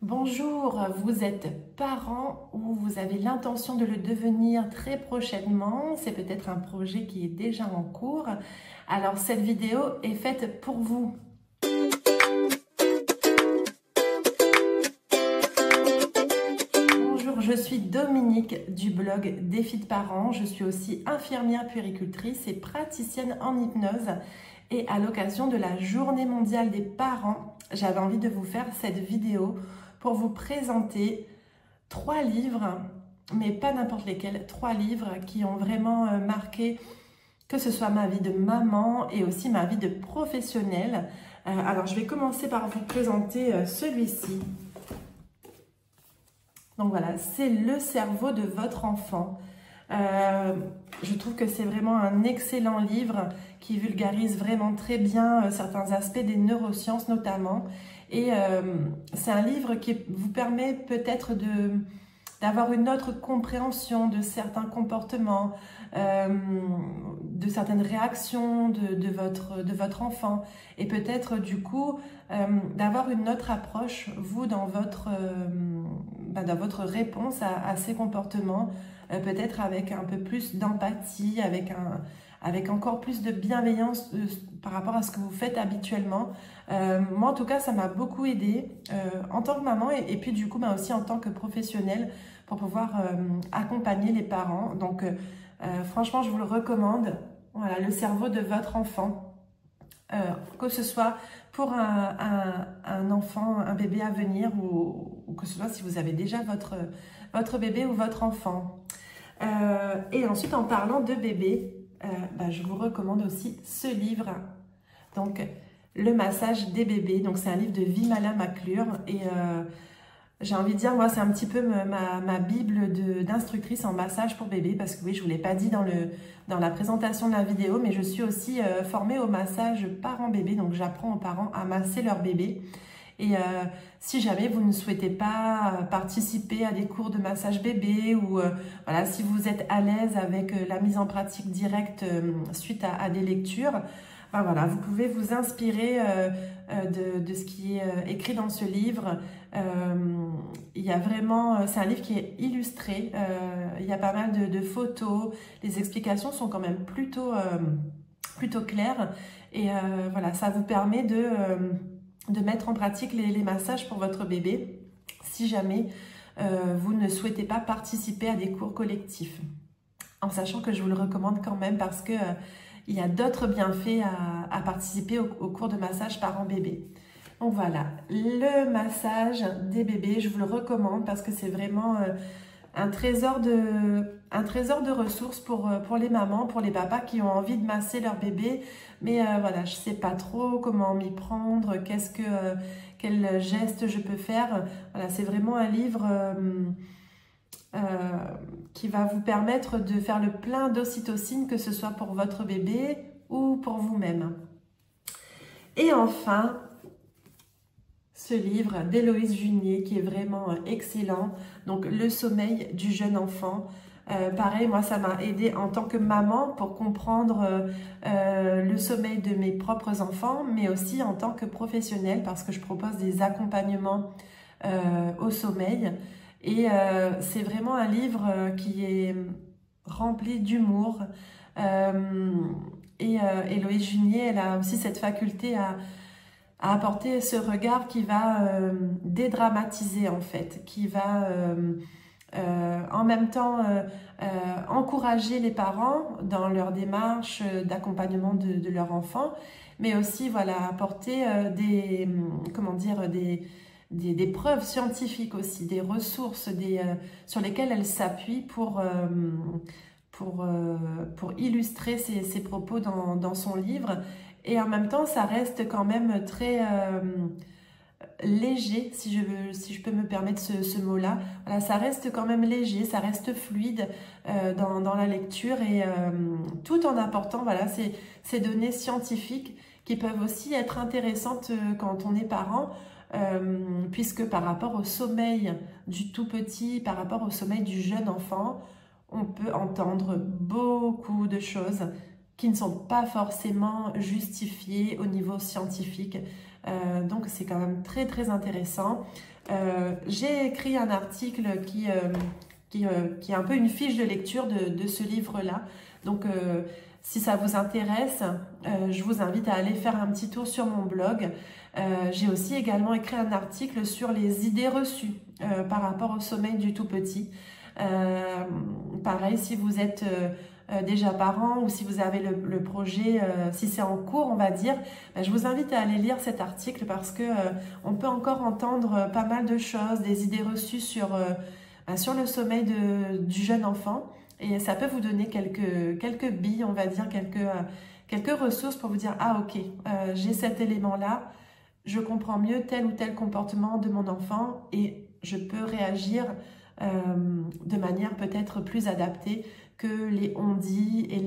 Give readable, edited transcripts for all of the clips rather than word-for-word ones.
Bonjour, vous êtes parent ou vous avez l'intention de le devenir très prochainement. C'est peut-être un projet qui est déjà en cours. Alors cette vidéo est faite pour vous. Bonjour, je suis Dominique du blog Défi de parents. Je suis aussi infirmière puéricultrice et praticienne en hypnose. Et à l'occasion de la Journée mondiale des parents, j'avais envie de vous faire cette vidéo pour vous présenter 3 livres, mais pas n'importe lesquels, 3 livres qui ont vraiment marqué que ce soit ma vie de maman et aussi ma vie de professionnelle. Alors je vais commencer par vous présenter celui-ci. Donc voilà, c'est Le cerveau de votre enfant. Je trouve que c'est vraiment un excellent livre qui vulgarise vraiment très bien certains aspects des neurosciences notamment. Et c'est un livre qui vous permet peut-être d'avoir une autre compréhension de certains comportements, de certaines réactions de votre enfant. Et peut-être du coup d'avoir une autre approche, vous, dans votre réponse à ces comportements, peut-être avec un peu plus d'empathie, avec encore plus de bienveillance par rapport à ce que vous faites habituellement. Moi, en tout cas, ça m'a beaucoup aidée en tant que maman et puis du coup, aussi en tant que professionnelle pour pouvoir accompagner les parents. Donc, franchement, je vous le recommande. Voilà, Le cerveau de votre enfant. Que ce soit pour un enfant, un bébé à venir ou que ce soit si vous avez déjà votre bébé ou votre enfant. Et ensuite, en parlant de bébé, je vous recommande aussi ce livre. Donc, Le massage des bébés. Donc, c'est un livre de Vimala McClure. Et j'ai envie de dire, moi, c'est un petit peu ma bible d'instructrice en massage pour bébé. Parce que oui, je ne vous l'ai pas dit dans la présentation de la vidéo, mais je suis aussi formée au massage parents-bébé. Donc, j'apprends aux parents à masser leur bébé. Et si jamais vous ne souhaitez pas participer à des cours de massage bébé ou voilà, si vous êtes à l'aise avec la mise en pratique directe suite à des lectures, voilà, vous pouvez vous inspirer de ce qui est écrit dans ce livre. Il y a vraiment, c'est un livre qui est illustré, il y a pas mal de photos, les explications sont quand même plutôt claires et voilà, ça vous permet de mettre en pratique les massages pour votre bébé si jamais vous ne souhaitez pas participer à des cours collectifs. En sachant que je vous le recommande quand même parce que il y a d'autres bienfaits à participer au cours de massage parents-bébé. Donc voilà, le massage des bébés, je vous le recommande parce que c'est vraiment un trésor de ressources pour les mamans, pour les papas qui ont envie de masser leur bébé. Mais voilà, je ne sais pas trop comment m'y prendre, quel geste je peux faire. Voilà, c'est vraiment un livre qui va vous permettre de faire le plein d'ocytocine, que ce soit pour votre bébé ou pour vous-même. Et enfin, ce livre d'Héloïse Junier qui est vraiment excellent, donc Le sommeil du jeune enfant. Pareil, moi ça m'a aidé en tant que maman pour comprendre le sommeil de mes propres enfants, mais aussi en tant que professionnelle parce que je propose des accompagnements au sommeil. Et c'est vraiment un livre qui est rempli d'humour. Et Héloïse Junier, elle a aussi cette faculté à apporter ce regard qui va dédramatiser en fait, qui va en même temps encourager les parents dans leur démarche d'accompagnement de leur enfant, mais aussi voilà, apporter des preuves scientifiques aussi, des ressources sur lesquelles elle s'appuie pour illustrer ses propos dans son livre. Et en même temps, ça reste quand même très léger, si je peux me permettre ce mot-là. Voilà, ça reste quand même léger, ça reste fluide dans la lecture et tout en apportant voilà, ces données scientifiques qui peuvent aussi être intéressantes quand on est parent, puisque par rapport au sommeil du tout petit, par rapport au sommeil du jeune enfant, on peut entendre beaucoup de choses qui ne sont pas forcément justifiées au niveau scientifique. Donc c'est quand même très très intéressant. J'ai écrit un article qui est un peu une fiche de lecture de ce livre-là. Donc si ça vous intéresse, je vous invite à aller faire un petit tour sur mon blog. J'ai aussi également écrit un article sur les idées reçues par rapport au sommeil du tout petit. Pareil, si vous êtes déjà parent ou si vous avez le projet, si c'est en cours, on va dire, je vous invite à aller lire cet article parce que on peut encore entendre pas mal de choses, des idées reçues sur le sommeil du jeune enfant. Et ça peut vous donner quelques billes, on va dire, quelques ressources pour vous dire, ah ok, j'ai cet élément-là, je comprends mieux tel ou tel comportement de mon enfant et je peux réagir de manière peut-être plus adaptée que les on-dit et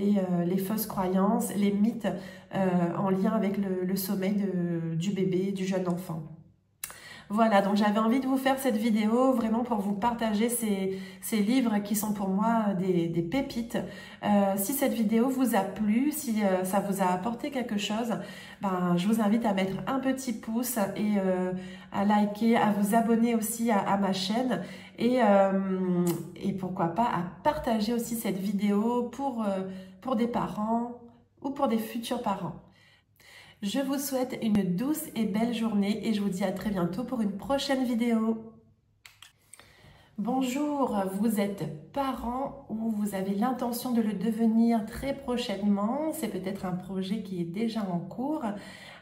les fausses croyances, les mythes en lien avec le sommeil du bébé, du jeune enfant. Voilà, donc j'avais envie de vous faire cette vidéo vraiment pour vous partager ces livres qui sont pour moi des pépites. Si cette vidéo vous a plu, si ça vous a apporté quelque chose, je vous invite à mettre un petit pouce et à liker, à vous abonner aussi à ma chaîne et pourquoi pas à partager aussi cette vidéo pour des parents ou pour des futurs parents. Je vous souhaite une douce et belle journée et je vous dis à très bientôt pour une prochaine vidéo. Bonjour, vous êtes parent ou vous avez l'intention de le devenir très prochainement. C'est peut-être un projet qui est déjà en cours.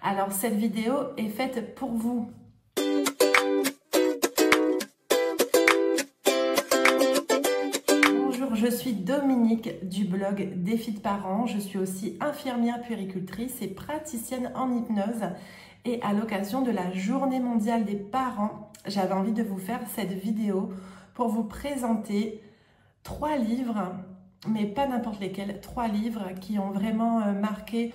Alors cette vidéo est faite pour vous. Je suis Dominique du blog Défi de parents. Je suis aussi infirmière puéricultrice et praticienne en hypnose. Et à l'occasion de la Journée mondiale des parents, j'avais envie de vous faire cette vidéo pour vous présenter 3 livres, mais pas n'importe lesquels, 3 livres qui ont vraiment marqué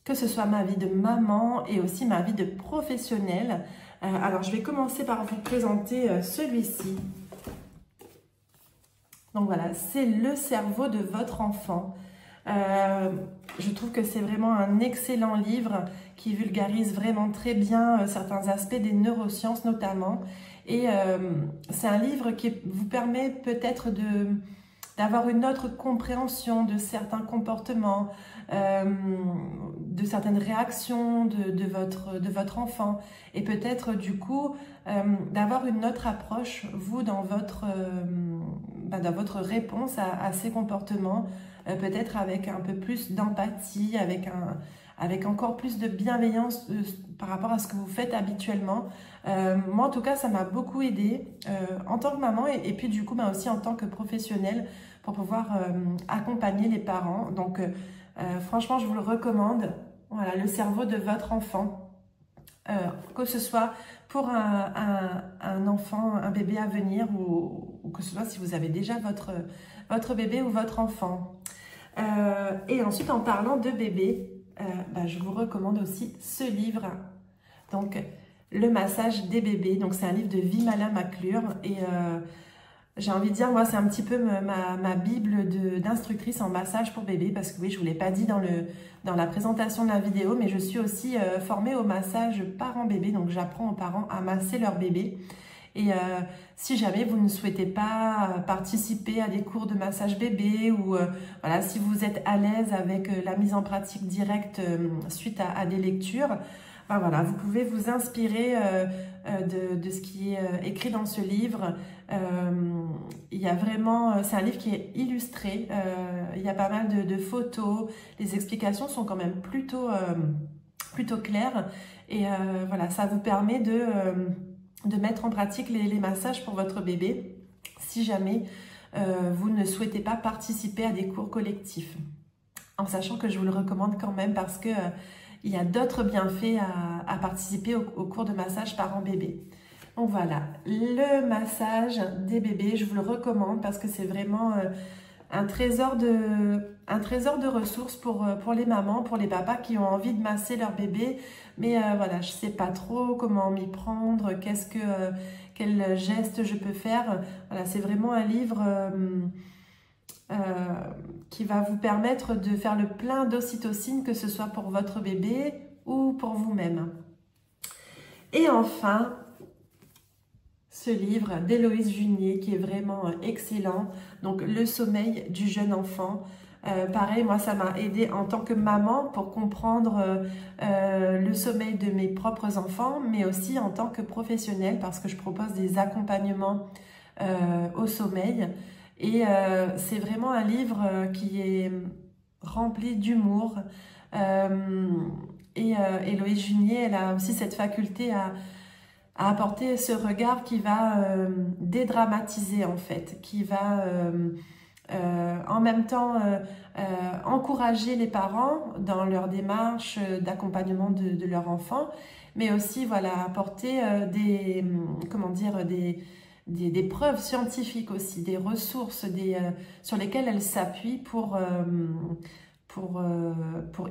que ce soit ma vie de maman et aussi ma vie de professionnelle. Alors je vais commencer par vous présenter celui-ci. Donc voilà, c'est le cerveau de votre enfant. Je trouve que c'est vraiment un excellent livre qui vulgarise vraiment très bien certains aspects des neurosciences notamment. Et c'est un livre qui vous permet peut-être d'avoir une autre compréhension de certains comportements, de certaines réactions de votre enfant et peut-être du coup d'avoir une autre approche, vous, dans votre réponse à ces comportements, peut-être avec un peu plus d'empathie, avec encore plus de bienveillance par rapport à ce que vous faites habituellement. Moi, en tout cas, ça m'a beaucoup aidé en tant que maman et puis du coup, aussi en tant que professionnelle pour pouvoir accompagner les parents. Donc, franchement, je vous le recommande. Voilà, le cerveau de votre enfant. Que ce soit pour un enfant, un bébé à venir ou que ce soit si vous avez déjà votre bébé ou votre enfant. Et ensuite, en parlant de bébé, je vous recommande aussi ce livre. Donc, Le massage des bébés. Donc, c'est un livre de Vimala Maclure et j'ai envie de dire, moi, c'est un petit peu ma bible d'instructrice en massage pour bébé parce que oui, je ne vous l'ai pas dit dans la présentation de la vidéo, mais je suis aussi formée au massage parents-bébé. Donc, j'apprends aux parents à masser leur bébé. Et si jamais vous ne souhaitez pas participer à des cours de massage bébé ou voilà, si vous êtes à l'aise avec la mise en pratique directe suite à des lectures, voilà, vous pouvez vous inspirer de ce qui est écrit dans ce livre. Il y a vraiment, c'est un livre qui est illustré, il y a pas mal de photos, les explications sont quand même plutôt claires et voilà, ça vous permet de mettre en pratique les massages pour votre bébé si jamais vous ne souhaitez pas participer à des cours collectifs. En sachant que je vous le recommande quand même parce que il y a d'autres bienfaits à participer au cours de massage parents-bébé. Donc voilà, le massage des bébés, je vous le recommande parce que c'est vraiment un trésor de ressources pour les mamans, pour les papas qui ont envie de masser leur bébé. Mais voilà, je ne sais pas trop comment m'y prendre, quel geste je peux faire. Voilà, c'est vraiment un livre qui va vous permettre de faire le plein d'ocytocine, que ce soit pour votre bébé ou pour vous-même. Et enfin, ce livre d'Héloïse Junier qui est vraiment excellent, donc Le sommeil du jeune enfant. Pareil, moi ça m'a aidé en tant que maman pour comprendre le sommeil de mes propres enfants, mais aussi en tant que professionnelle parce que je propose des accompagnements au sommeil. Et c'est vraiment un livre qui est rempli d'humour. Héloïse Junier, elle a aussi cette faculté à apporter ce regard qui va dédramatiser en fait, qui va en même temps encourager les parents dans leur démarche d'accompagnement de leur enfant, mais aussi voilà, apporter comment dire, des preuves scientifiques aussi, des ressources sur lesquelles elle s'appuie pour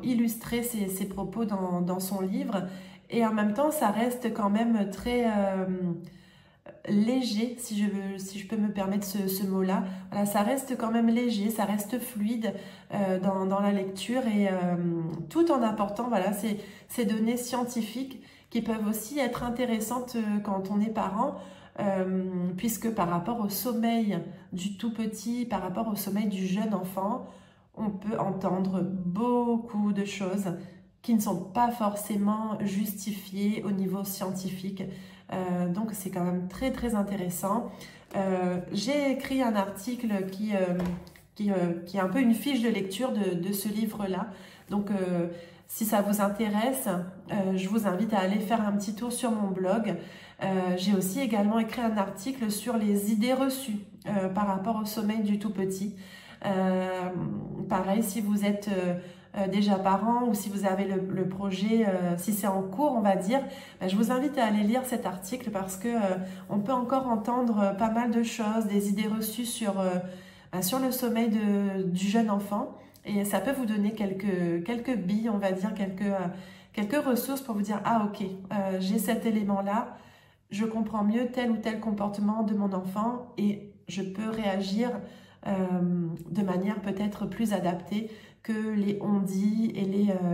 illustrer ses propos dans son livre. Et en même temps, ça reste quand même très léger, si je peux me permettre ce mot-là. Voilà, ça reste quand même léger, ça reste fluide dans la lecture et tout en apportant voilà, ces données scientifiques qui peuvent aussi être intéressantes quand on est parent, puisque par rapport au sommeil du tout petit, par rapport au sommeil du jeune enfant, on peut entendre beaucoup de choses qui ne sont pas forcément justifiées au niveau scientifique. Donc c'est quand même très très intéressant. J'ai écrit un article qui est un peu une fiche de lecture de ce livre-là. Donc si ça vous intéresse, je vous invite à aller faire un petit tour sur mon blog. J'ai aussi également écrit un article sur les idées reçues par rapport au sommeil du tout petit. Pareil, si vous êtes déjà parent ou si vous avez le projet, si c'est en cours, on va dire, je vous invite à aller lire cet article parce que on peut encore entendre pas mal de choses, des idées reçues sur le sommeil du jeune enfant et ça peut vous donner quelques billes, on va dire, quelques ressources pour vous dire « Ah ok, j'ai cet élément-là, je comprends mieux tel ou tel comportement de mon enfant et je peux réagir de manière peut-être plus adaptée que les on-dit et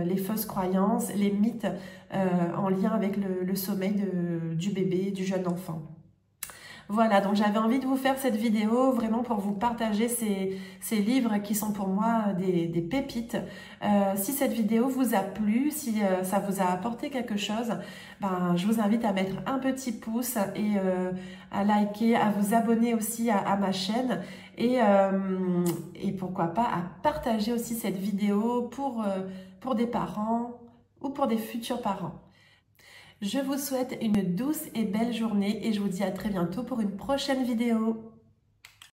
les fausses croyances, les mythes en lien avec le sommeil du bébé, du jeune enfant. » Voilà, donc j'avais envie de vous faire cette vidéo vraiment pour vous partager ces livres qui sont pour moi des pépites. Si cette vidéo vous a plu, si ça vous a apporté quelque chose, je vous invite à mettre un petit pouce et à liker, à vous abonner aussi à ma chaîne et pourquoi pas à partager aussi cette vidéo pour des parents ou pour des futurs parents. Je vous souhaite une douce et belle journée et je vous dis à très bientôt pour une prochaine vidéo.